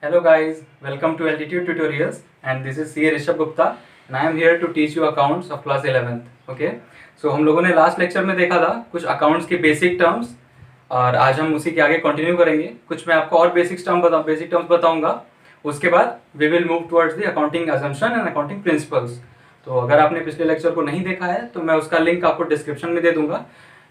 Hello guys, welcome to Altitude Tutorials and this is CA Rishabh Gupta and I am here to teach you accounts of class 11th. Okay? So हम लोगों ने last lecture में देखा था कुछ accounts के basic terms और आज हम उसी के आगे कंटिन्यू करेंगे। कुछ मैं आपको और बेसिक टर्म्स बताऊंगा। उसके बाद we will move towards the accounting assumption and accounting principles. तो अगर आपने पिछले लेक्चर को नहीं देखा है तो मैं उसका लिंक आपको डिस्क्रिप्शन में दे दूंगा।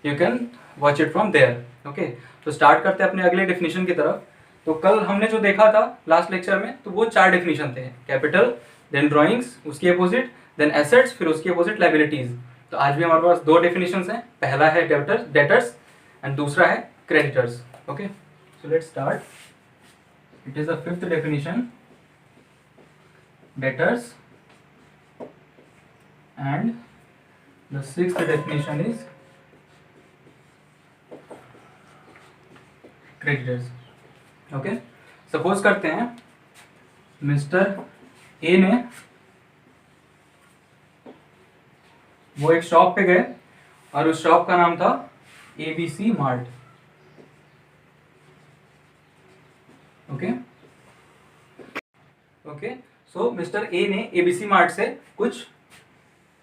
You can watch it from there. Okay, तो स्टार्ट करते हैं अपने अगले डेफिनेशन की तरफ। तो कल हमने जो देखा था लास्ट लेक्चर में, तो वो 4 डेफिनेशन थे। कैपिटल, देन ड्राइंग्स, उसके अपोजिट, देन एसेट्स, फिर उसके अपोजिट लाइबिलिटीज। तो आज भी हमारे पास 2 डेफिनेशंस हैं। पहला है डेटर्स एंड दूसरा है creditors. Okay, so let's start. It is the 5th definition, debtors, and the 6th definition is creditors. Okay, suppose करते हैं मिस्टर ए ने वो एक शॉप पे गए और उस शॉप का नाम था ABC mart. Okay okay, so mister A ने ABC मार्ट से कुछ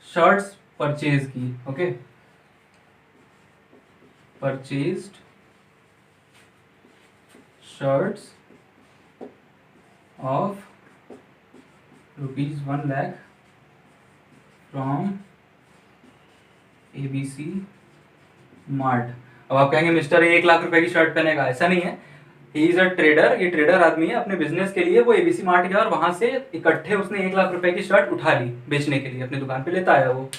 शर्ट्स परचेज की। Okay, purchased shirts of ₹1 lakh from ABC mart. अब आप कहेंगे मिस्टर ए 1 लाख रुपए की शर्ट पहनेगा, ऐसा नहीं है। ही इज अ ट्रेडर, ये ट्रेडर आदमी है। अपने बिजनेस के लिए वो ABC मार्ट गया और वहां से इकट्ठे उसने 1 लाख रुपए की शर्ट उठा ली बेचने के लिए, अपनी दुकान पे लेता आया वो।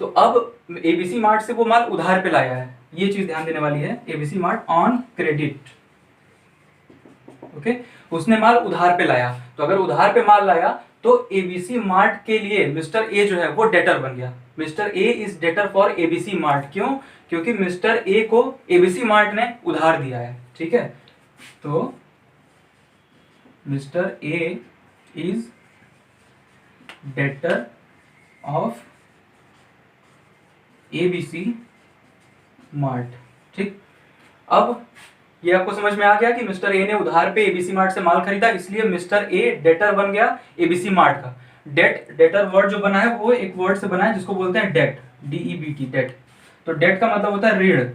तो अब ABC मार्ट से वो माल उधार पे लाया है, ये चीज ध्यान देने वाली है। ABC mart on credit. Okay, उसने माल उधार पे लाया। तो अगर उधार पे माल लाया तो ABC मार्ट के लिए मिस्टर ए जो है वो डेटर बन गया। Mister A is debtor for ABC mart. क्यों? क्योंकि मिस्टर ए को ABC मार्ट ने उधार दिया है। ठीक है, तो mister A is debtor of ABC mart. ठीक, अब ये आपको समझ में आ गया कि मिस्टर ए ने उधार पे ABC मार्ट से माल खरीदा, इसलिए मिस्टर ए डेटर बन गया ABC मार्ट का। डेटर वर्ड जो बना है वो एक वर्ड से बना है जिसको बोलते हैं डेट, DEBT, डेट। तो डेट का मतलब होता है ऋण।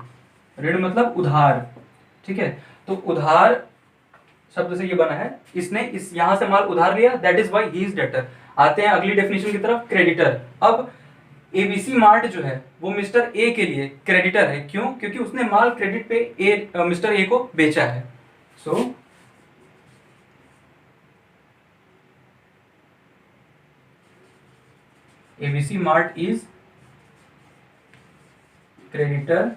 ऋण मतलब उधार। ठीक है, तो उधार शब्द से ये बना है, इसने इस यहां से माल उधार लिया, that is why he is debtor. आते हैं अगली डेफिनेशन की तरफ, क्रेडिटर। अब ABC मार्ट जो है वो मिस्टर ए के लिए क्रेडिटर है। क्यों? क्योंकि उसने माल क्रेडिट पे मिस्टर ए को बेचा है। सो ABC mart is creditor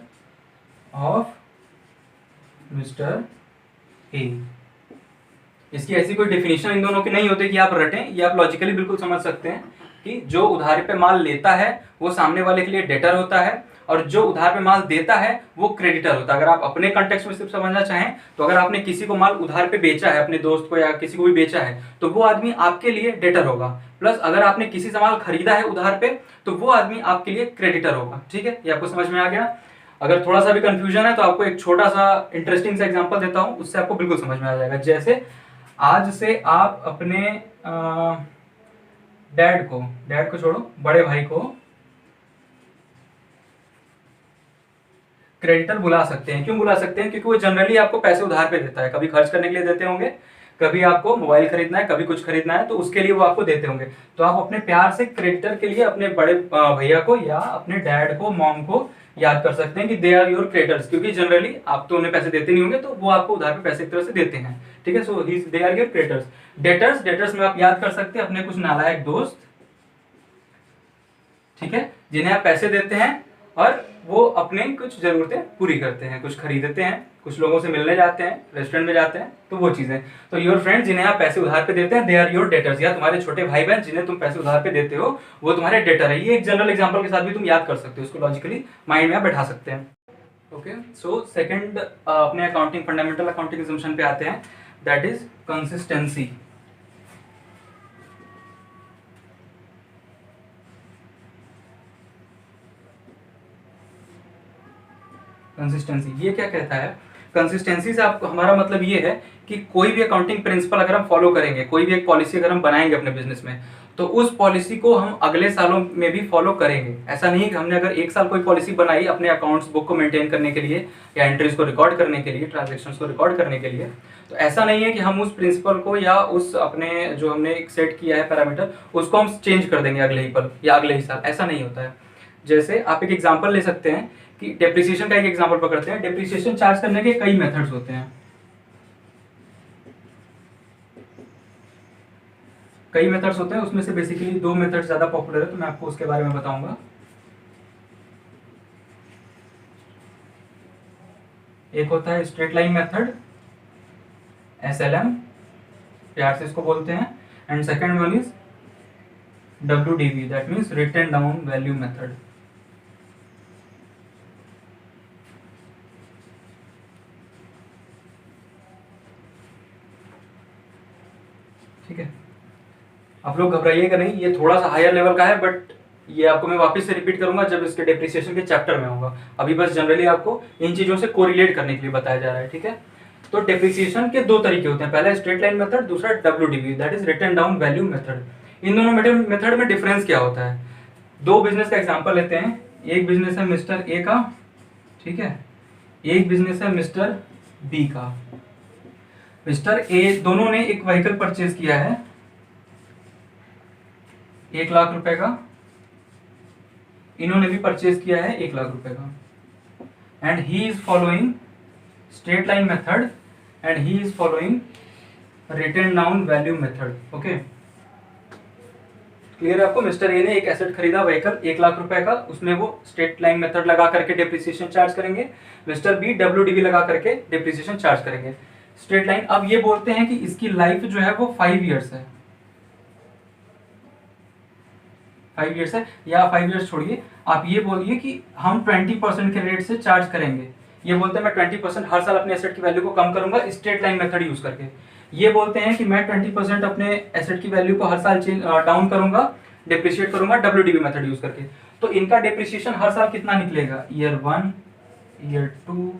of mister A. इसकी ऐसी कोई डेफिनेशन इन दोनों की नहीं होती कि आप रटें, ये आप लॉजिकली बिल्कुल समझ सकते हैं कि जो उधार पे माल लेता है वो सामने वाले के लिए डेटर होता है और जो उधार पे माल देता है वो क्रेडिटर होता है। अगर आप अपने कॉन्टेक्स्ट में सिर्फ समझना चाहें तो अगर आपने किसी को माल उधार पे बेचा है, अपने दोस्त को या किसी को भी बेचा है, तो वो आदमी आपके लिए डेटर होगा। प्लस अगर आपने किसी से माल खरीदा है उधार पे तो वो आदमी आपके लिए क्रेडिटर होगा। ठीक है, ये आपको समझ में आ गया। अगर थोड़ा सा भी कंफ्यूजन है तो आपको एक छोटा सा इंटरेस्टिंग सा एग्जांपल देता हूं, उससे आपको बिल्कुल समझ में आ जाएगा। जैसे आज से आप अपने डैड को छोड़ो, बड़े भाई को क्रेडिटर बुला सकते हैं। क्यों बुला सकते हैं? क्योंकि वो जनरली आपको पैसे उधार पे देता है। कभी खर्च करने के लिए देते होंगे, कभी आपको मोबाइल खरीदना है, कभी कुछ खरीदना है, तो उसके लिए वो आपको देते होंगे। तो आप अपने प्यार से क्रेडिटर के लिए अपने बड़े भैया को या अपने डैड को, मॉम को याद कर सकते हैं कि दे आर योर क्रेडिटर्स। क्योंकि जनरली आप तो उन्हें पैसे देते नहीं होंगे, तो वो आपको उधार पे पैसे एक तरह से देते हैं। ठीक है, so they are your creditors. Debtors में आप याद कर सकते हैं अपने कुछ नालायक दोस्त, ठीक है, जिन्हें आप पैसे देते हैं और वो अपने कुछ जरूरतें पूरी करते हैं, कुछ खरीदते हैं, कुछ लोगों से मिलने जाते हैं, रेस्टोरेंट में जाते हैं, तो वो चीजें। तो योर फ्रेंड जिन्हें आप पैसे उधार पे देते हैं, दे आर योर डेटर्स। या तुम्हारे छोटे भाई बहन जिन्हें तुम पैसे उधार पे देते हो वो तुम्हारे डेटर है। ये एक जनरल एग्जांपल के साथ भी तुम याद कर सकते हो, इसको लॉजिकली माइंड में आप बैठा सकते हैं। ओके, सो सेकंड अपने अकाउंटिंग फंडामेंटल अकाउंटिंग असम्पशन पे आते हैं, दैट इज कंसिस्टेंसी। कंसिस्टेंसी ये क्या कहता है कंसिस्टेंसी से आप हमारा मतलब ये है कि कोई भी अकाउंटिंग प्रिंसिपल अगर हम फॉलो करेंगे, कोई भी एक पॉलिसी अगर हम बनाएंगे अपने बिजनेस में, तो उस पॉलिसी को हम अगले सालों में भी फॉलो करेंगे। ऐसा नहीं कि हमने अगर एक साल कोई पॉलिसी बनाई अपने अकाउंट्स बुक को मेंटेन करने के लिए या एंट्रीज को रिकॉर्ड करने के लिए, ट्रांजेक्शन्स को रिकॉर्ड करने के लिए, तो ऐसा नहीं है कि हम उस प्रिंसिपल को या उस अपने जो हमने सेट किया है पैरामीटर उसको हम चेंज कर देंगे अगले ही पल या अगले ही साल। ऐसा नहीं होता है। जैसे आप एक एग्जाम्पल ले सकते हैं कि डेप्रिसिएशन का एक एग्जाम्पल पकड़ते हैं। डेप्रिसिएशन चार्ज करने के कई मेथड्स होते हैं, कई मेथड्स होते हैं। उसमें से बेसिकली 2 मेथड्स ज्यादा पॉपुलर है, तो मैं आपको उसके बारे में बताऊंगा। एक होता है स्ट्रेट लाइन मेथड, SLM प्यार से इसको बोलते हैं, and second one is WDV, that means written down value method. ठीक है, आप लोग घबराइएगा नहीं, ये थोड़ा सा हायर लेवल का है, बट ये आपको मैं वापस से रिपीट करूंगा जब इसके डेप्रिसिएशन के चैप्टर में होगा। अभी बस जनरली आपको इन चीजों से कोरिलेट करने के लिए बताया जा रहा है। ठीक है, तो डेप्रिसिएशन के 2 तरीके होते हैं, पहला स्ट्रेट लाइन मेथड, दूसरा WDV, that is written down value method. इन दोनों मेथड में डिफरेंस क्या होता है? 2 बिजनेस का एग्जाम्पल लेते हैं। एक बिजनेस है मिस्टर ए का, ठीक है, एक बिजनेस है मिस्टर बी का। मिस्टर ए दोनों ने एक व्हीकल परचेज किया है 1 लाख रुपए का, इन्होंने भी परचेज किया है 1 लाख रुपए का, and he is following straight line method and he is following written down value method. Okay, clear है आपको? मिस्टर ए ने एक एसेट खरीदा व्हीकल 1 लाख रुपए का, उसमें वो स्ट्रेट लाइन मेथड लगा करके डेप्रिसिएशन चार्ज करेंगे। मिस्टर बी WDV लगा करके डेप्रिसिएशन चार्ज करेंगे। स्ट्रेट लाइन, अब ये बोलते हैं कि इसकी लाइफ जो है वो 5 ईयर्स है, 5 ईयर्स है, या 5 ईयर्स छोड़िए, आप ये बोलिए कि हम 20% के रेट से चार्ज करेंगे। ये बोलते हैं मैं 20% हर साल अपने एसेट की वैल्यू को कम करूंगा स्ट्रेट लाइन मेथड यूज करके। ये बोलते हैं कि मैं 20% अपने एसेट की वैल्यू को हर साल डाउन करूंगा, डिप्रिशिएट करूंगा WDV मेथड यूज करके। तो इनका डिप्रिशिएशन हर साल कितना निकलेगा? ईयर 1, ईयर 2,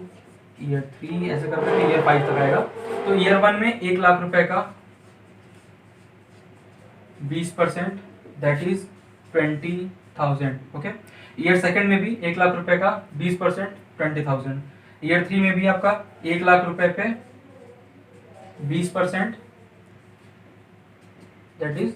ईयर 3, ऐसे करके ईयर 5 तक आएगा। तो ईयर 1 में 1 लाख रुपए का 20%, that is 20,000। Okay, year second में भी 1 लाख रुपए का 20%, 20,000। ईयर 3 में भी आपका 1 लाख रुपए पे 20%, दैट इज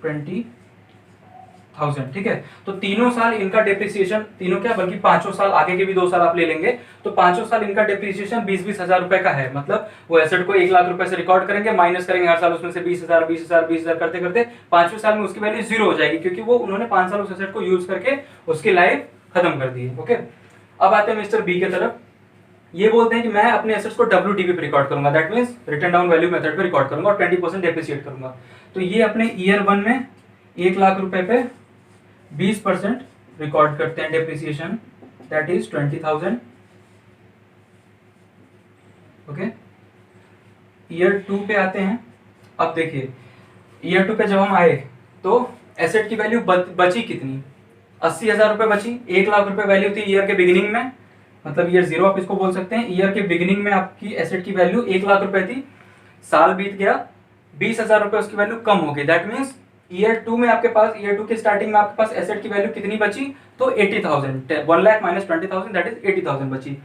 20,000। ठीक है, तो तीनों साल इनका डेप्रिसिएशन, तीनों क्या बल्कि 5 साल, आगे के भी 2 साल आप ले लेंगे तो 5 साल इनका डेप्रिसिएशन 20-20 हजार रुपए का है। मतलब वो एसेट को 1 लाख रुपए से रिकॉर्ड करेंगे, माइनस करेंगे हर साल उसमें से 20,000 20,000 20,000 करते करते 5वें साल में उसकी वैल्यू 0 हो जाएगी, क्योंकि वो उन्होंने 5 साल उस एसेट को यूज करके उसकी लाइफ खत्म कर दी है। ओके, अब आते हैं मिस्टर बी की तरफ। ये बोलते हैं कि मैं अपने एसेट्स को WDV पे रिकॉर्ड करूंगा, that means written down value method पे रिकॉर्ड करूंगा और 20% डेप्रिशिएट करूंगा। तो ये अपने ईयर 1 में 1 लाख रुपए पे 20% रिकॉर्ड करते हैं depreciation, that is 20,000। Okay, year 2 पे आते हैं। अब देखिए ईयर 2 पे जब हम आए तो एसेट की वैल्यू बची कितनी? 80,000 रुपए बची। 1 लाख रुपए वैल्यू थी ईयर के बिगिनिंग में, मतलब ईयर 0 आप इसको बोल सकते हैं। ईयर के बिगिनिंग में आपकी एसेट की वैल्यू 1 लाख रुपए थी, साल बीत गया, 20,000 रुपए उसकी वैल्यू कम हो गई, दैट मीन्स ईयर 2 में आपके पास, ईयर 2 के स्टार्टिंग में आपके पास एसेट की वैल्यू कितनी बची? तो 80,000, 1 लाख माइनस 20,000, दैट इज 80,000 बची।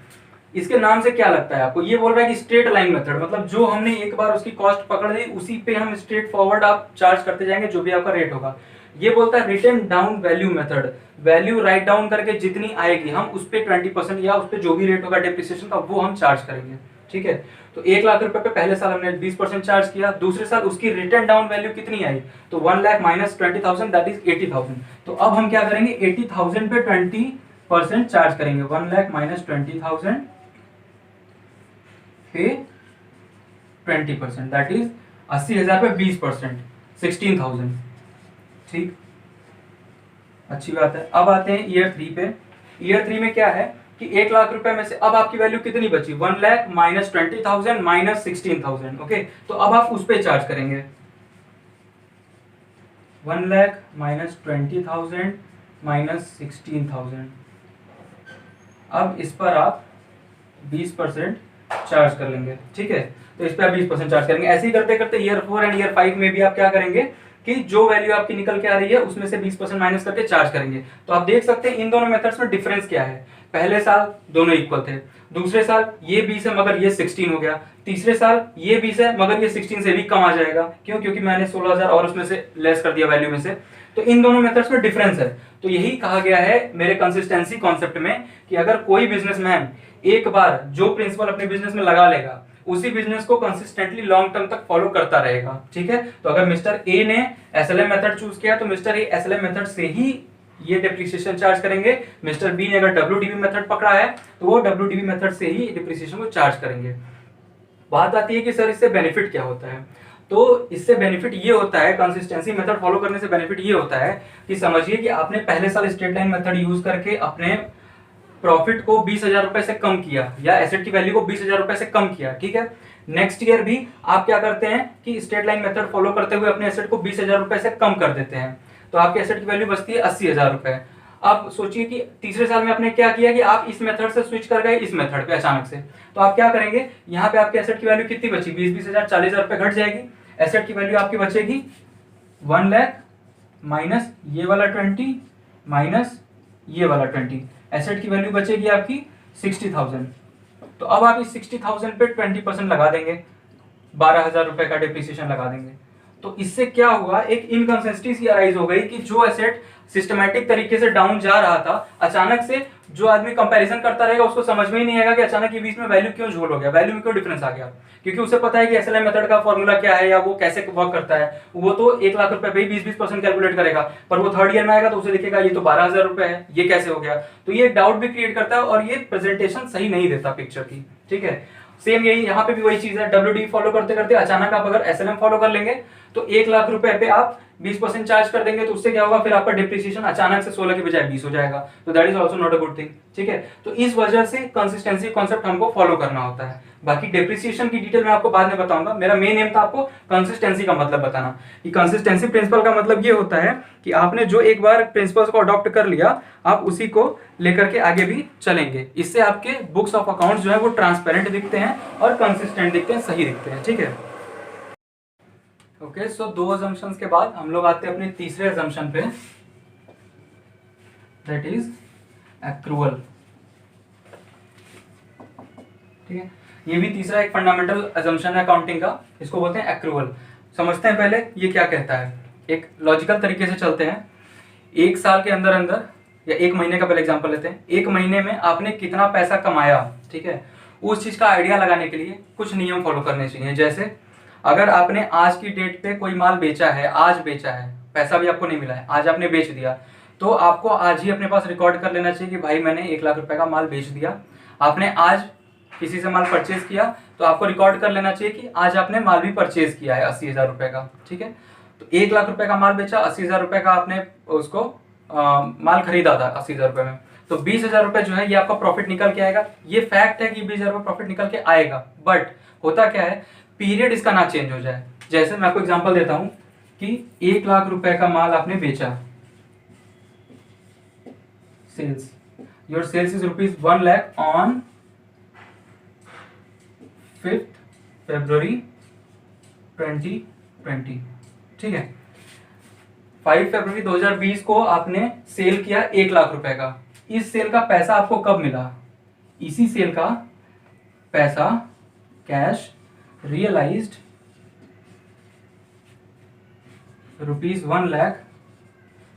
इसके नाम से क्या लगता है आपको? ये बोल रहा है कि स्ट्रेट लाइन मेथड, मतलब जो हमने एक बार उसकी कॉस्ट पकड़ ली उसी पे हम स्ट्रेट फॉरवर्ड आप चार्ज करते जाएंगे जो भी आपका रेट होगा। ये बोलता है written down value method, value write down करके जितनी आएगी हम उस पे 20% या उस पे जो भी रेट होगा डेप्रिसिएशन का वो हम चार्ज करेंगे। ठीक है, तो 1 लाख रुपए पे पहले साल हमने 20% चार्ज किया, दूसरे साल उसकी रिटर्न डाउन वैल्यू कितनी आई? तो 1 लाख माइनस 20,000, दैट इज 80,000। तो अब हम क्या करेंगे? 80,000 पे 20% चार्ज करेंगे, 1 लाख माइनस 20,000 पे 20%, दैट इज 80,000 पे 20%, 16,000। ठीक, अच्छी बात है। अब आते हैं ईयर 3 पे। ईयर 3 में क्या है कि 1 लाख रुपए में से अब आपकी वैल्यू कितनी बची? 1 लाख माइनस 20,000 माइनस 16,000। ओके, तो अब आप उस पे चार्ज करेंगे 1 लाख माइनस 20,000 माइनस 16,000। अब इस पर आप 20% चार्ज कर लेंगे, ठीक है। तो इस पे आप 20% चार्ज करेंगे। ऐसे ही करते करते ईयर 4 एंड ईयर 5 में भी आप क्या करेंगे कि जो वैल्यू आपकी निकल के आ रही है उसमें से 20% माइनस करके चार्ज करेंगे। तो आप देख सकते हैं इन दोनों मेथड्स में डिफरेंस क्या है। पहले साल दोनों इक्वल थे, दूसरे साल ये 20 है मगर ये 16 हो गया, तीसरे साल ये 20 है मगर ये 16 से भी कम आ जाएगा। क्यों? क्योंकि मैंने 16,000 और उसमें से लेस कर दिया वैल्यू में से। तो इन दोनों मेथड्स में डिफरेंस है। तो यही कहा गया है मेरे कंसिस्टेंसी कॉन्सेप्ट में कि अगर कोई बिजनेसमैन एक बार जो प्रिंसिपल अपने बिजनेस में लगा लेगा उसी बिजनेस को कंसिस्टेंटली लॉन्ग टर्म तक फॉलो करता रहेगा, ठीक है। तो अगर मिस्टर ए ने एसएलएम मेथड चूज किया तो मिस्टर ए एसएलएम मेथड से ही ये डिप्रिसिएशन चार्ज करेंगे। मिस्टर बी ने अगर डब्ल्यूडीबी मेथड पकड़ा है तो वो डब्ल्यूडीबी मेथड से ही डिप्रिसिएशन को चार्ज करेंगे। बात आती है कि सर इससे बेनिफिट क्या होता है। तो इससे बेनिफिट ये होता है, कंसिस्टेंसी मेथड फॉलो करने से बेनिफिट ये होता है कि समझिए कि आपने पहले साल स्ट्रेट लाइन मेथड यूज करके अपने प्रॉफिट को 20,000 रुपए से कम किया या एसेट की वैल्यू को 20,000 रुपए से कम किया, ठीक है। नेक्स्ट ईयर भी आप क्या करते हैं कि स्ट्रेट लाइन मेथड फॉलो करते हुए अपने एसेट को 20,000 रुपए से कम कर देते हैं, तो आपके एसेट की वैल्यू बचती है 80,000 रुपए। अब सोचिए कि तीसरे साल में आपने क्या किया कि आप इस मेथड से स्विच कर गए इस मेथड पे अचानक से, तो आप क्या करेंगे, यहाँ पे आपके एसेट की वैल्यू कितनी बची, 20,000 40,000 रुपए घट जाएगी। एसेट की वैल्यू आपकी बचेगी 1 लाख माइनस ये वाला 20 माइनस ये वाला 20, एसेट की वैल्यू बचेगी आपकी 60,000। तो अब आप इस 60,000 पे 20% लगा देंगे, 12,000 रुपए का डिप्रिसिएशन लगा देंगे। तो इससे क्या हुआ, एक इनकंसिस्टेंसी अराइज हो गई कि जो एसेट सिस्टमैटिक तरीके से डाउन जा रहा था, अचानक से जो आदमी कंपैरिजन करता रहेगा उसको समझ में ही नहीं आएगा कि अचानक के बीच में वैल्यू क्यों झोल हो गया, वैल्यू में क्यों डिफरेंस आ गया। क्योंकि उसे पता है कि एसएलएम मेथड का फॉर्मूला क्या है या वो कैसे वर्क करता है। वो तो 1 लाख रुपए पे ही 20% कैलकुलेट करेगा, पर वो थर्ड ईयर में आएगा तो उसे दिखेगा ये तो 12,000 रुपए है, ये कैसे हो गया। तो ये डाउट भी क्रिएट करता है और ये प्रेजेंटेशन सही नहीं देता पिक्चर की, ठीक है। सेम यही यहाँ पे भी वही चीज है, डब्ल्यूडी फॉलो करते करते अचानक आप अगर एसएलएम फॉलो कर लेंगे तो 1 लाख रुपए पे आप 20% चार्ज कर देंगे, तो उससे क्या होगा, फिर आपका डिप्रिसिएशन अचानक से 16 के बजाय 20 हो जाएगा। तो that is also not a good thing, ठीक है। तो इस वजह से कंसिस्टेंसी कॉन्सेप्ट हमको फॉलो करना होता है। बाकी डिप्रिसिएशन की डिटेल मैं आपको बाद में बताऊंगा। मेरा मेन एम था आपको कंसिस्टेंसी का मतलब बताना कि कंसिस्टेंसी प्रिंसिपल का मतलब ये होता है कि आपने जो एक बार प्रिंसिपल्स को अडॉप्ट कर लिया आप उसी को लेकर के आगे भी चलेंगे। इससे आपके बुक्स ऑफ अकाउंट्स जो है वो ट्रांसपेरेंट दिखते हैं और कंसिस्टेंट दिखते हैं, सही दिखते हैं, ठीक है। ओके, सो 2 अजम्पशंस के बाद हम लोग आते हैं अपने तीसरे अजम्पशन पे, दैट इज एक्रूअल, ठीक है। ये भी तीसरा एक फंडामेंटल अजम्पशन है अकाउंटिंग का, इसको बोलते हैं एक्रूअल। समझते हैं पहले ये क्या कहता है, एक लॉजिकल तरीके से चलते हैं। एक साल के अंदर अंदर या एक महीने का पहले एग्जांपल लेते हैं, एक महीने में आपने कितना पैसा कमाया, ठीक है। उस चीज का आइडिया लगाने के लिए कुछ नियम फॉलो करने चाहिए। जैसे अगर आपने आज की डेट पे कोई माल बेचा है, आज बेचा है, पैसा भी आपको नहीं मिला है, आज आपने बेच दिया, तो आपको आज ही अपने पास रिकॉर्ड कर लेना चाहिए कि भाई मैंने 1 लाख रुपए का माल बेच दिया। आपने आज किसी से माल परचेज किया तो आपको रिकॉर्ड कर लेना चाहिए कि आज आपने माल भी परचेज किया है 80,000 रुपए का, ठीक है। तो 1 लाख रुपए का माल बेचा, 80,000 रुपए का आपने उसको माल खरीदा था 80,000 रुपए में, तो 20,000 रुपए जो है ये आपका प्रॉफिट निकल के आएगा। ये फैक्ट है कि 20,000 रुपए प्रॉफिट निकल के आएगा, बट होता क्या है, पीरियड इसका ना चेंज हो जाए। जैसे मैं आपको एग्जांपल देता हूं कि 1 लाख रुपए का माल आपने बेचा, sales, your sales is ₹1 lakh on 5th February 2020, ठीक है। 5 फरवरी 2020 को आपने सेल किया 1 लाख रुपए का। इस सेल का पैसा आपको कब मिला, इसी सेल का पैसा कैश रियलाइज्ड ₹1 लाख।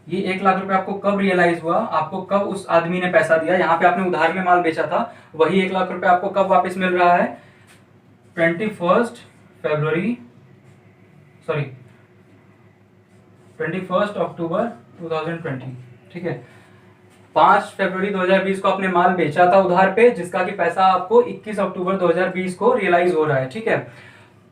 ये 1 लाख रुपए आपको कब रियलाइज हुआ, आपको कब उस आदमी ने पैसा दिया, यहाँ पे आपने उधार में माल बेचा था, वही 1 लाख रुपए आपको कब वापस मिल रहा है, 21 अक्टूबर 2020, ठीक है। 5 फरवरी 2020 को आपने माल बेचा था उधार पे, जिसका कि पैसा आपको 21 अक्टूबर 2020 को रियलाइज हो रहा है, ठीक है।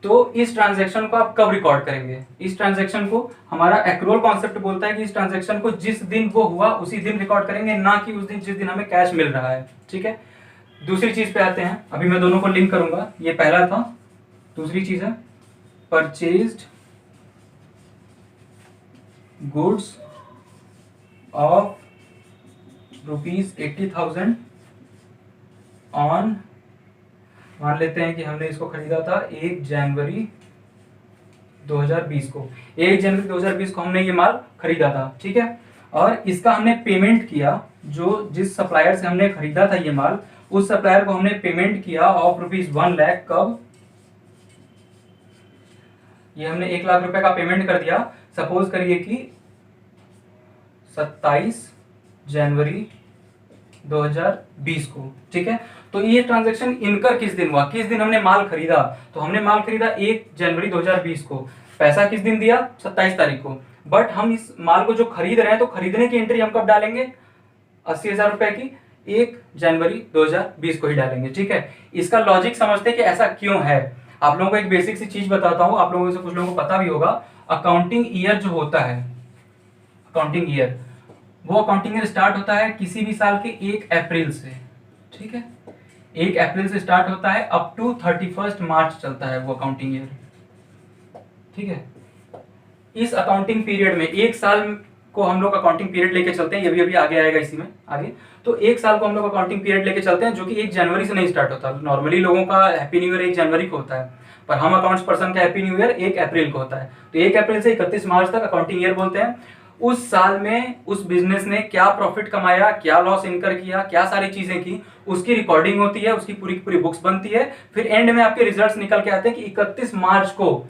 तो इस ट्रांजैक्शन को आप कब रिकॉर्ड करेंगे, इस ट्रांजैक्शन को हमारा एक्रूअल कॉन्सेप्ट बोलता है कि इस ट्रांजैक्शन को जिस दिन वो हुआ उसी दिन रिकॉर्ड करेंगे, ना कि उस दिन जिस दिन हमें कैश मिल रहा है, ठीक है। दूसरी चीज पे आते हैं, अभी मैं दोनों को लिंक करूंगा, ये पहला था। दूसरी चीज है परचेज्ड गुड्स ऑफ ₹80,000 ऑन मान लेते हैं कि हमने इसको खरीदा था 1 जनवरी 2020 को, 1 जनवरी 2020 को हमने ये माल खरीदा था, ठीक है। और इसका हमने पेमेंट किया, जो जिस सप्लायर से हमने खरीदा था ये माल, उस सप्लायर को हमने पेमेंट किया ऑफ ₹1,00,000। कब? ये हमने 1,00,000 रुपए का पेमेंट कर दिया, सपोज करिए कि 27 जनवरी 2020 को, ठीक है। तो ये ट्रांजैक्शन इनकर किस दिन हुआ, किस दिन हमने माल खरीदा? तो हमने माल खरीदा 1 जनवरी 2020 को, पैसा किस दिन दिया? 27 तारीख को। बट हम इस माल को जो खरीद रहे हैं, तो खरीदने की एंट्री हम कब डालेंगे? 80,000 रुपए की 1 जनवरी 2020 को ही डालेंगे, ठीक है। इसका लॉजिक समझते हैं कि ऐसा क्यों है। आप लोगों को एक बेसिक सी चीज बताता हूं, आप लोगों में से कुछ लोगों को पता भी होगा। अकाउंटिंग ईयर जो होता है, अकाउंटिंग ईयर, वो अकाउंटिंग ईयर स्टार्ट होता है किसी भी साल के 1 अप्रैल से, ठीक है। 1 अप्रैल से स्टार्ट होता है, अप टू 31 मार्च चलता है वो अकाउंटिंग ईयर, ठीक है। इस अकाउंटिंग पीरियड में 1 साल को हम लोग अकाउंटिंग पीरियड लेके चलते हैं, ये भी अभी आगे आएगा इसी में आगे। तो 1 साल को हम लोग अकाउंटिंग पीरियड लेके चलते हैं, जो कि 1 जनवरी से नहीं स्टार्ट होता। नॉर्मली लोगों का हैप्पी न्यू ईयर 1 जनवरी को होता है, पर हम अकाउंट्स पर्सन का हैप्पी न्यू ईयर 1 अप्रैल को होता है। तो 1 अप्रैल से 31 मार्च तक अकाउंटिंग ईयर बोलते हैं। उस साल में उस बिजनेस ने क्या प्रॉफिट कमाया, क्या लॉस इनकर किया, क्या सारी चीजें की, उसकी रिकॉर्डिंग होती है, उसकी पूरी पूरी बुक्स बनती है। फिर एंड में आपके रिजल्ट्स निकल के आते हैं कि 31 मार्च को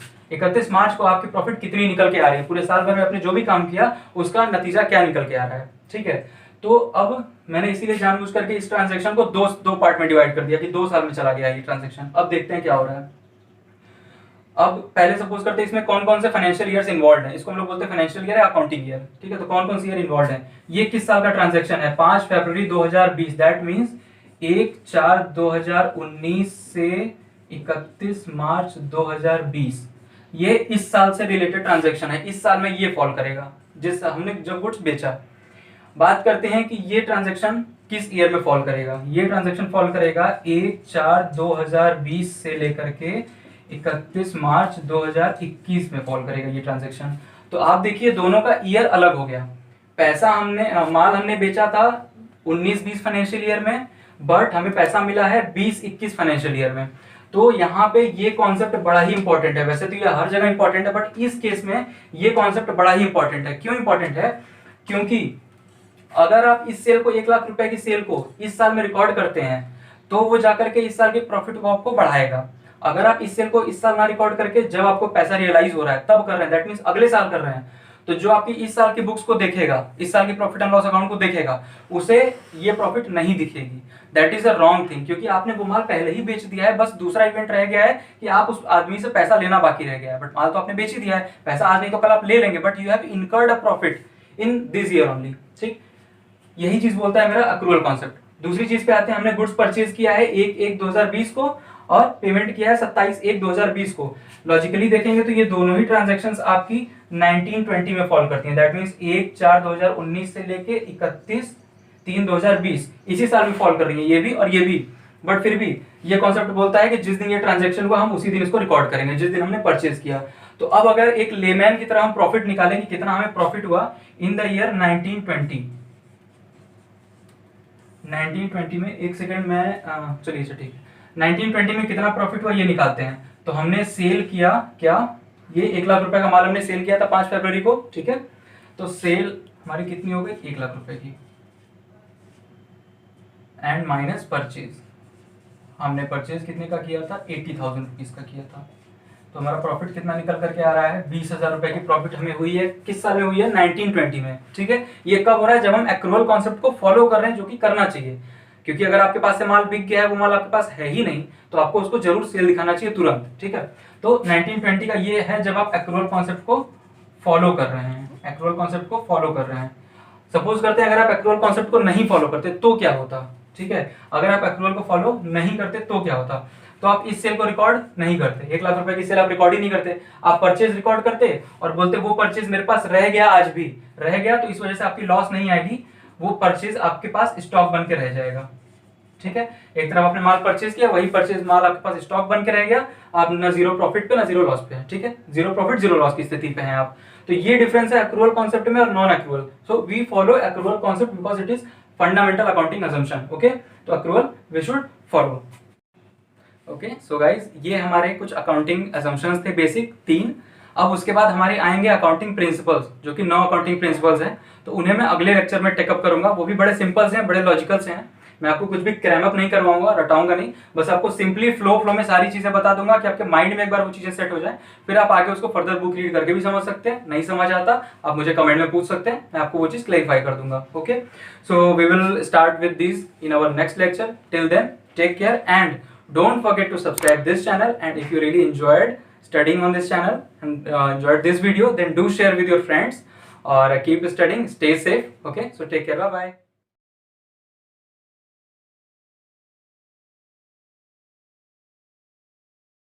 आपकी प्रॉफिट कितनी निकल के आ रही है, पूरे साल भर में आपने जो भी काम किया उसका नतीजा क्या निकल के आ रहा है, ठीक है। तो अब मैंने इसीलिए जानबूझ करके इस ट्रांजेक्शन को दो पार्ट में डिवाइड कर दिया कि 2 साल में चला गया ये ट्रांजेक्शन। अब देखते हैं क्या हो रहा है। अब पहले सपोज करते हैं इसमें कौन कौन से फाइनेंशियल ईयर्स इन्वॉल्व हैं। इसको हम लोग बोलते हैं फाइनेंशियल ईयर या अकाउंटिंग ईयर, ठीक है। तो कौन कौन सी ईयर इन्वॉल्व है? ये किस साल का ट्रांजैक्शन है? 5 फरवरी 2020, दैट मींस 1/4/2019 से 31 मार्च 2020। ये इस साल से रिलेटेड ट्रांजैक्शन है, इस साल में ये फॉल करेगा जिस हमने जब गुड्स बेचा। बात करते हैं कि ये ट्रांजैक्शन किस ईयर में फॉल करेगा। ये ट्रांजैक्शन फॉल करेगा 1/4/2020 से लेकर के 31 मार्च 2021 में फॉल करेगा ये ट्रांजैक्शन। तो आप देखिए दोनों का ईयर अलग हो गया। पैसा माल हमने बेचा था 19-20 फाइनेंशियल ईयर में, बट हमें पैसा मिला है 20-21 फाइनेंशियल ईयर में। तो यहाँ पे ये कॉन्सेप्ट बड़ा ही इंपॉर्टेंट है। वैसे तो ये हर जगह इंपॉर्टेंट है, बट इस केस में ये कॉन्सेप्ट बड़ा ही इंपॉर्टेंट है। क्यों इंपॉर्टेंट है? क्योंकि अगर आप इस सेल को 1,00,000 रुपए की सेल को इस साल में रिकॉर्ड करते हैं, तो वो जाकर के इस साल के प्रॉफिट को आपको बढ़ाएगा। अगर आप इस सेल को इस साल ना रिकॉर्ड करके जब आपको पैसा रियलाइज हो रहा है तब कर रहे हैं, दैट मींस अगले साल कर रहे हैं, तो जो आपकी इस साल की बुक्स को देखेगा, इस साल की प्रॉफिट एंड लॉस अकाउंट को देखेगा, उसे ये प्रॉफिट नहीं दिखेगी। That is a wrong thing, क्योंकि आपने वो माल पहले ही बेच दिया है। बस दूसरा इवेंट रह गया है कि आप उस आदमी से पैसा लेना बाकी रह गया है, बट माल तो आपने बेच ही दिया है। पैसा आज नहीं तो कल आप ले लेंगे, but you have incurred a profit in this year only, ठीक। यही चीज बोलता है मेरा अक्रूवल कॉन्सेप्ट। दूसरी चीज पे आते हैं, हमने गुड्स परचेज किया है 1/1/2020 को और पेमेंट किया है 27/1/2020 को। लॉजिकली देखेंगे तो ये दोनों ही ट्रांजैक्शंस आपकी 1920 में फॉल करती हैं। दैट मींस 1/4/2019 से लेके 31/3/2020 इसी साल में फॉल कर रही है, ये भी और ये भी। बट फिर भी ये कॉन्सेप्ट बोलता है कि जिस दिन ये ट्रांजैक्शन हुआ हम उसी दिन इसको रिकॉर्ड करेंगे, जिस दिन हमने परचेज किया। तो अब अगर एक लेमैन की तरह हम प्रॉफिट निकालेंगे, कितना हमें प्रॉफिट हुआ इन द ईयर 1920 में, एक सेकेंड में, चलिए ठीक है, 1920 में कितना प्रॉफिट हुआ ये निकालते हैं। तो हमने सेल किया क्या, ये 1,00,000 रुपए का माल हमने सेल किया था 5 फरवरी को, ठीक है। तो सेल हमारी कितनी हो गई? 1,00,000 रुपए की, एंड माइनस परचेज, हमने परचेज कितने का किया था? 80,000 रुपीज का किया था। तो हमारा प्रॉफिट कितना निकल करके आ रहा है? 20,000 रुपए की प्रॉफिट हमें हुई है। किस साल में हुई है? 1920 में, ठीक है। ये कब हो रहा है? जब हम एक्रूवल कॉन्सेप्ट को फॉलो कर रहे हैं, जो कि करना चाहिए। क्योंकि अगर आपके पास से माल बिक गया है, वो माल आपके पास है ही नहीं, तो आपको उसको जरूर सेल दिखाना चाहिए तुरंत, ठीक है। तो 1920 का ये है जब आप एक्रूवल कॉन्सेप्ट को फॉलो कर रहे हैं, एक्रूवल कॉन्सेप्ट को फॉलो कर रहे हैं। सपोज करते हैं अगर आप एक्रूवल कॉन्सेप्ट को नहीं फॉलो करते तो क्या होता, ठीक है। अगर आप एक्रूवल को फॉलो नहीं करते तो क्या होता? तो आप इस सेल को रिकॉर्ड नहीं करते, 1,00,000 रुपए की सेल आप रिकॉर्ड ही नहीं करते, आप परचेज रिकॉर्ड करते और बोलते वो परचेज मेरे पास रह गया, आज भी रह गया, तो इस वजह से आपकी लॉस नहीं आएगी, वो परचेज आपके पास स्टॉक बन के रह जाएगा, ठीक है। एक तरफ आपने माल परचेज किया, वही परचेज माल आपके पास स्टॉक बन के रह गया, आप ना जीरो प्रॉफिट पे ना जीरो लॉस पे है, ठीक है। जीरो प्रॉफिट जीरो लॉस की स्थिति पे हैं आप। तो ये डिफरेंस है एक्रूवल कॉन्सेप्ट में और non accrual. So we follow accrual concept because it is fundamental accounting assumption, okay. तो accrual we should follow. Okay so guys ये हमारे कुछ अकाउंटिंग असम्पशंस थे बेसिक 3। अब उसके बाद हमारे आएंगे अकाउंटिंग प्रिंसिपल्स, जो कि 9 अकाउंटिंग प्रिंसिपल्स हैं। तो उन्हें मैं अगले लेक्चर में टेकअप करूंगा। वो भी बड़े सिंपल से हैं, बड़े लॉजिकल से हैं। मैं आपको कुछ भी क्रैम अप नहीं करवाऊंगा, रटाऊंगा नहीं, बस आपको सिंपली फ्लो में सारी चीजें बता दूंगा कि आपके माइंड में एक बार वो चीजें सेट हो जाए, फिर आप आगे उसको फर्दर बुक रीड करके भी समझ सकते हैं। नहीं समझ आता आप मुझे कमेंट में पूछ सकते हैं, मैं आपको वो चीज क्लैरिफाई कर दूंगा। Okay so we will start with this in our next lecture. Till then take care and don't forget to subscribe this channel, and if you really enjoyed studying on this channel and enjoyed this video, then do share with your friends or keep studying. Stay safe. Okay, so take care. Bye bye.